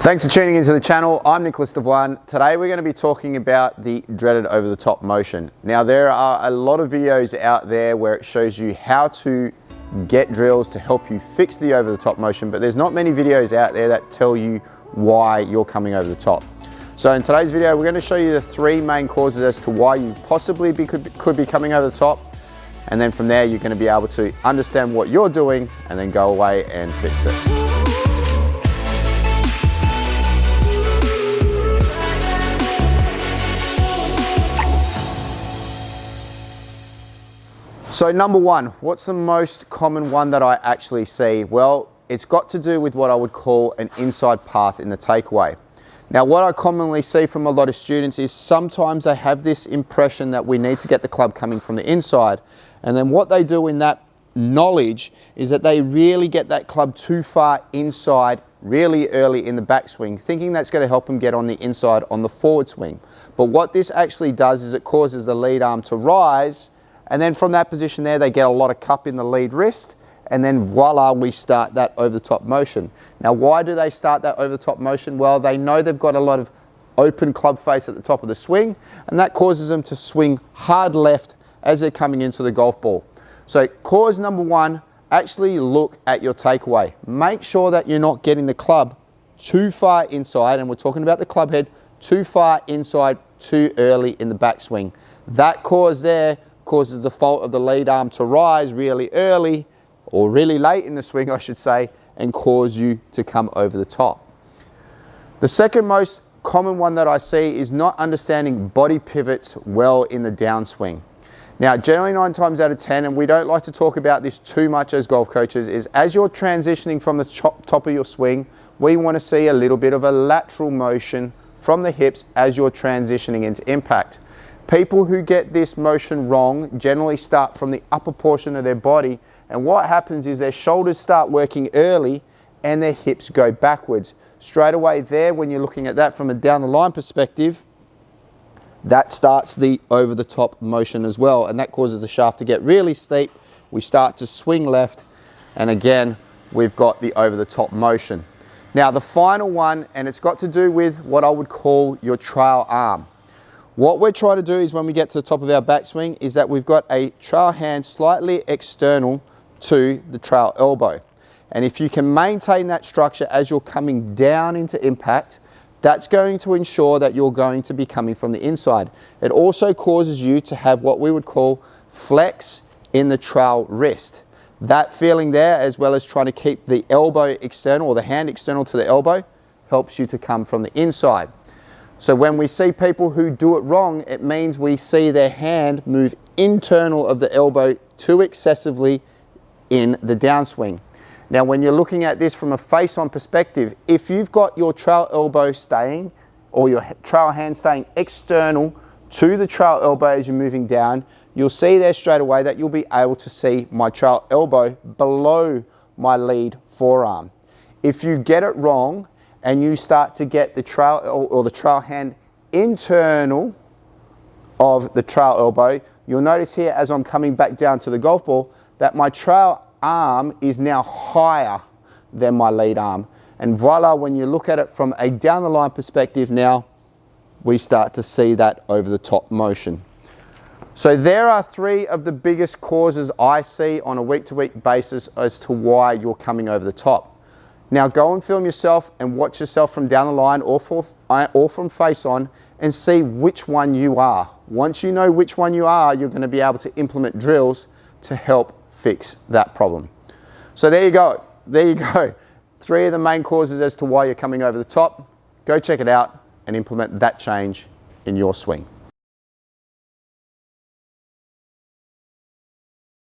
Thanks for tuning into the channel. I'm Nicholas Devine. Today we're going to be talking about the dreaded over-the-top motion. Now there are a lot of videos out there where it shows you how to get drills to help you fix the over-the-top motion, but there's not many videos out there that tell you why you're coming over the top. So in today's video we're going to show you the three main causes as to why you possibly could be coming over the top, and then from there you're going to be able to understand what you're doing and then go away and fix it. So number one, what's the most common one that I actually see? Well, it's got to do with what I would call an inside path in the takeaway. Now, what I commonly see from a lot of students is sometimes they have this impression that we need to get the club coming from the inside. And then what they do in that knowledge is that they really get that club too far inside really early in the backswing, thinking that's going to help them get on the inside on the forward swing. But what this actually does is it causes the lead arm to rise, and then from that position there, they get a lot of cup in the lead wrist, and then voila, we start that over the top motion. Now, why do they start that over the top motion? Well, they know they've got a lot of open club face at the top of the swing, and that causes them to swing hard left as they're coming into the golf ball. So cause number one, actually look at your takeaway. Make sure that you're not getting the club too far inside, and we're talking about the club head, too far inside too early in the backswing. That cause there causes the fault of the lead arm to rise really early, or really late in the swing I should say, and cause you to come over the top. The second most common one that I see is not understanding body pivots well in the downswing. Now generally 9 times out of 10, and we don't like to talk about this too much as golf coaches, is as you're transitioning from the top of your swing, we want to see a little bit of a lateral motion from the hips as you're transitioning into impact. People who get this motion wrong generally start from the upper portion of their body, and what happens is their shoulders start working early and their hips go backwards. Straight away there, when you're looking at that from a down the line perspective, that starts the over the top motion as well, and that causes the shaft to get really steep. We start to swing left, and again we've got the over the top motion. Now the final one, and it's got to do with what I would call your trail arm. What we're trying to do is when we get to the top of our backswing is that we've got a trail hand slightly external to the trail elbow. And if you can maintain that structure as you're coming down into impact, that's going to ensure that you're going to be coming from the inside. It also causes you to have what we would call flex in the trail wrist. That feeling there, as well as trying to keep the elbow external or the hand external to the elbow, helps you to come from the inside. So when we see people who do it wrong, it means we see their hand move internal of the elbow too excessively in the downswing. Now when you're looking at this from a face-on perspective, if you've got your trail elbow staying, or your trail hand staying external to the trail elbow as you're moving down, you'll see there straight away that you'll be able to see my trail elbow below my lead forearm. If you get it wrong, and you start to get the trail or the trail hand internal of the trail elbow, you'll notice here as I'm coming back down to the golf ball that my trail arm is now higher than my lead arm. And voila, when you look at it from a down the line perspective now, we start to see that over the top motion. So there are three of the biggest causes I see on a week-to-week basis as to why you're coming over the top. Now go and film yourself and watch yourself from down the line or from face on and see which one you are. Once you know which one you are, you're going to be able to implement drills to help fix that problem. So there you go. There you go. 3 of the main causes as to why you're coming over the top. Go check it out and implement that change in your swing.